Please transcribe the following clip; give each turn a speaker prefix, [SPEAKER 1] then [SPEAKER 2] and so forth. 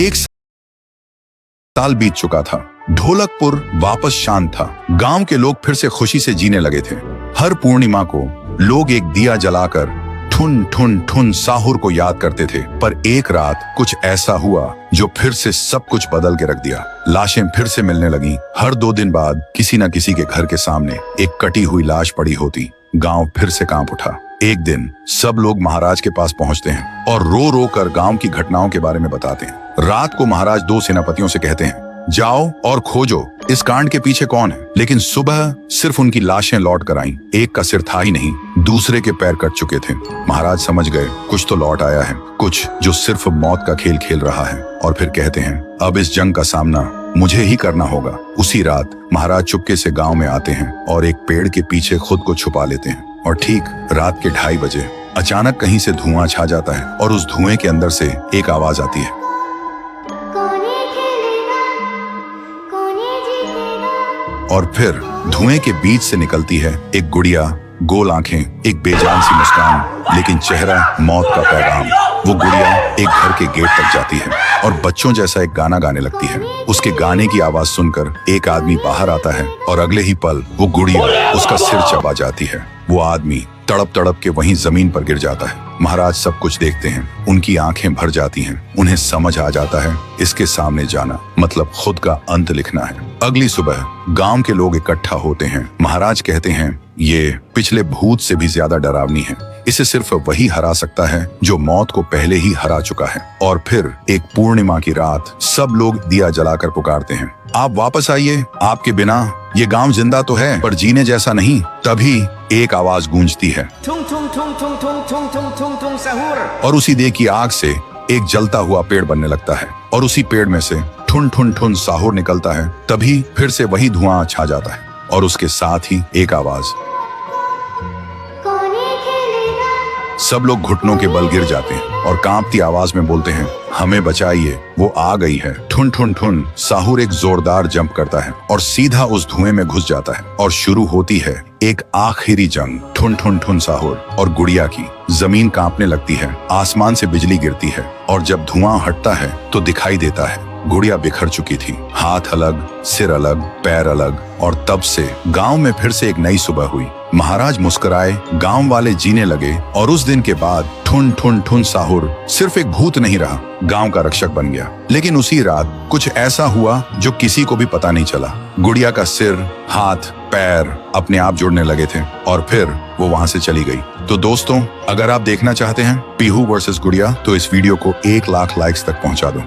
[SPEAKER 1] एक साल बीत चुका था। ढोलकपुर वापस शांत था। गांव के लोग फिर से खुशी से जीने लगे थे। हर पूर्णिमा को लोग एक दिया जलाकर ठुन ठुन ठुन साहुर को याद करते थे। पर एक रात कुछ ऐसा हुआ जो फिर से सब कुछ बदल के रख दिया। लाशें फिर से मिलने लगी। हर 2 दिन बाद किसी न किसी के घर के सामने एक कटी हुई लाश पड़ी होती। गांव फिर से कांप उठा। एक दिन सब लोग महाराज के पास पहुंचते हैं और रो रो कर गांव की घटनाओं के बारे में बताते हैं। रात को महाराज 2 सेनापतियों से कहते हैं, जाओ और खोजो इस कांड के पीछे कौन है। लेकिन सुबह सिर्फ उनकी लाशें लौट कर आईं। एक का सिर था ही नहीं, दूसरे के पैर कट चुके थे। महाराज समझ गए कुछ तो लौट आया है, कुछ जो सिर्फ मौत का खेल खेल रहा है। और फिर कहते हैं, अब इस जंग का सामना मुझे ही करना होगा। उसी रात महाराज चुपके से गांव में आते हैं और एक पेड़ के पीछे खुद को छुपा लेते हैं। और ठीक रात के 2:30 बजे अचानक कहीं से धुआं छा जाता है और उस धुएं के अंदर से एक आवाज आती है, और फिर धुएं के बीच से निकलती है एक गुड़िया, गोल आंखें, एक बेजान सी मुस्कान, लेकिन चेहरा मौत का पैगाम। वो गुड़िया एक घर के गेट तक जाती है और बच्चों जैसा एक गाना गाने लगती है। उसके गाने की आवाज सुनकर एक आदमी बाहर आता है और अगले ही पल वो गुड़िया उसका सिर चबा जाती है। वो आदमी तड़प तड़प के वहीं जमीन पर गिर जाता है। महाराज सब कुछ देखते हैं। उनकी आंखें भर जाती हैं। उन्हें समझ आ जाता है इसके सामने जाना मतलब खुद का अंत लिखना है। अगली सुबह गांव के लोग इकट्ठा होते हैं। महाराज कहते हैं, ये पिछले भूत से भी ज्यादा डरावनी है। इसे सिर्फ वही हरा सकता है जो मौत को पहले ही हरा चुका है। और फिर एक पूर्णिमा की रात सब लोग दिया जलाकर पुकारते हैं, आप वापस आइए, आपके बिना ये गांव जिंदा तो है पर जीने जैसा नहीं। तभी एक आवाज गूंजती है और उसी देह की आग से एक जलता हुआ पेड़ बनने लगता है और उसी पेड़ में से ठुन ठुन ठुन साहुर निकलता है। तभी फिर से वही धुआं छा जाता है और उसके साथ ही एक आवाज। सब लोग घुटनों के बल गिर जाते हैं और कांपती आवाज में बोलते हैं, हमें बचाइए, वो आ गई है। ठुन ठुन ठुन साहुर एक जोरदार जंप करता है और सीधा उस धुएं में घुस जाता है और शुरू होती है एक आखिरी जंग। ठुन ठुन ठुन साहुर और गुड़िया की। जमीन कांपने लगती है, आसमान से बिजली गिरती है और जब धुआं हटता है तो दिखाई देता है गुड़िया बिखर चुकी थी। हाथ अलग, सिर अलग, पैर अलग। और तब से गांव में फिर से एक नई सुबह हुई। महाराज मुस्कुराए, गांव वाले जीने लगे और उस दिन के बाद ठुन ठुन ठुन साहुर सिर्फ एक भूत नहीं रहा, गांव का रक्षक बन गया। लेकिन उसी रात कुछ ऐसा हुआ जो किसी को भी पता नहीं चला। गुड़िया का सिर, हाथ, पैर अपने आप जुड़ने लगे थे और फिर वो वहां से चली गई। तो दोस्तों, अगर आप देखना चाहते हैं पीहू वर्सेस गुड़िया तो इस वीडियो को 1 लाख लाइक्स तक पहुंचा दो।